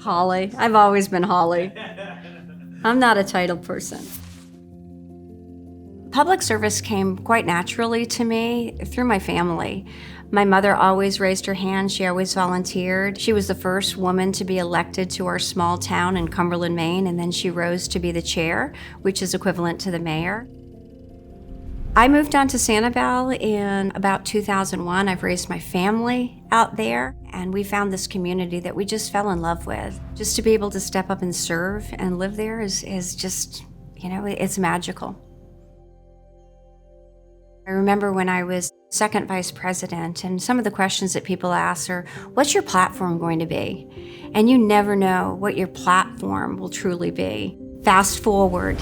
Holly. I've always been Holly. I'm not a title person. Public service came quite naturally to me through my family. My mother always raised her hand. She always volunteered. She was the first woman to be elected to our small town in Cumberland, Maine, and then she rose to be the chair, which is equivalent to the mayor. I moved on to Sanibel in about 2001. I've raised my family out there, and we found this community that we just fell in love with. Just to be able to step up and serve and live there is just, it's magical. I remember when I was second vice president, and some of the questions that people ask are, what's your platform going to be? And you never know what your platform will truly be. Fast forward.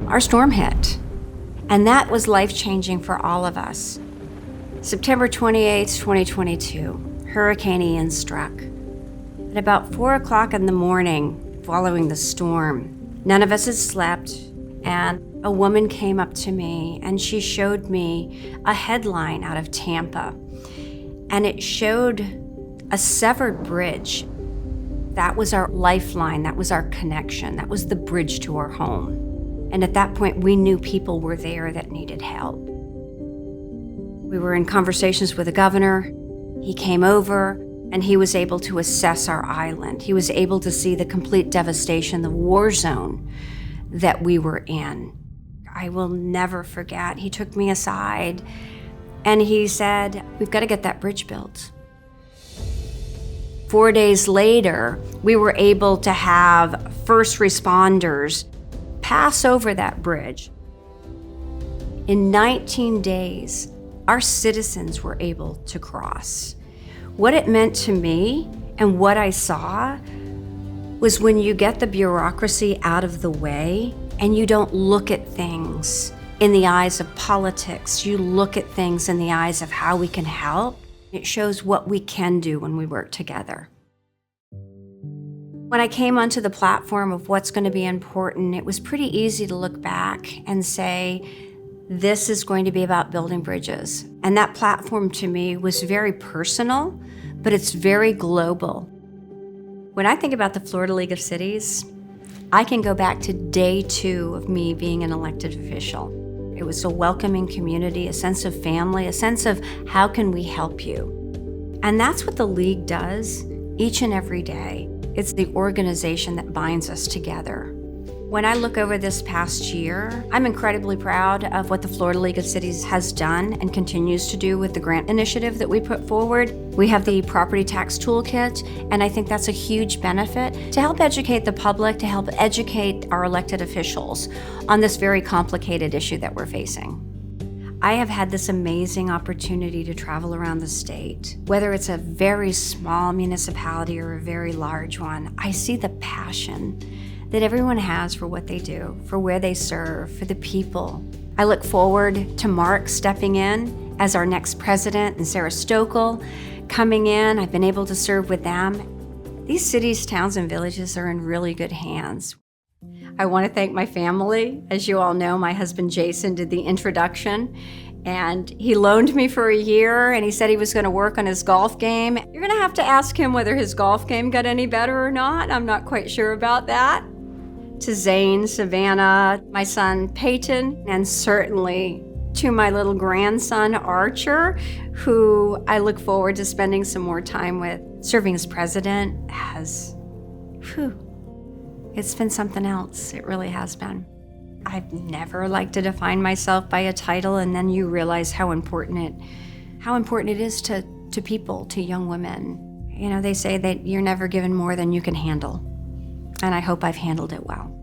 Our storm hit, and that was life-changing for all of us. September 28, 2022, Hurricane Ian struck. At about 4 o'clock in the morning following the storm, none of us had slept, and a woman came up to me and she showed me a headline out of Tampa, and it showed a severed bridge. That was our lifeline, that was our connection, that was the bridge to our home. And at that point, we knew people were there that needed help. We were in conversations with the governor. He came over and he was able to assess our island. He was able to see the complete devastation, the war zone that we were in. I will never forget. He took me aside and he said, we've got to get that bridge built. 4 days later, we were able to have first responders pass over that bridge. In 19 days, our citizens were able to cross. What it meant to me and what I saw was when you get the bureaucracy out of the way and you don't look at things in the eyes of politics, you look at things in the eyes of how we can help. It shows what we can do when we work together. When I came onto the platform of what's going to be important, it was pretty easy to look back and say, this is going to be about building bridges. And that platform to me was very personal, but it's very global. When I think about the Florida League of Cities, I can go back to day 2 of me being an elected official. It was a welcoming community, a sense of family, a sense of how can we help you? And that's what the League does each and every day. It's the organization that binds us together. When I look over this past year, I'm incredibly proud of what the Florida League of Cities has done and continues to do with the grant initiative that we put forward. We have the property tax toolkit, and I think that's a huge benefit to help educate the public, to help educate our elected officials on this very complicated issue that we're facing. I have had this amazing opportunity to travel around the state. Whether it's a very small municipality or a very large one, I see the passion that everyone has for what they do, for where they serve, for the people. I look forward to Mark stepping in as our next president and Sarah Stokel coming in. I've been able to serve with them. These cities, towns, and villages are in really good hands. I want to thank my family. As you all know, my husband Jason did the introduction, and he loaned me for a year, and he said he was going to work on his golf game. You're going to have to ask him whether his golf game got any better or not. I'm not quite sure about that. To Zane, Savannah, my son Peyton, and certainly to my little grandson Archer, who I look forward to spending some more time with. Serving as president has, it's been something else. It really has been. I've never liked to define myself by a title, and then you realize how important it is to people, to young women. They say that you're never given more than you can handle, and I hope I've handled it well.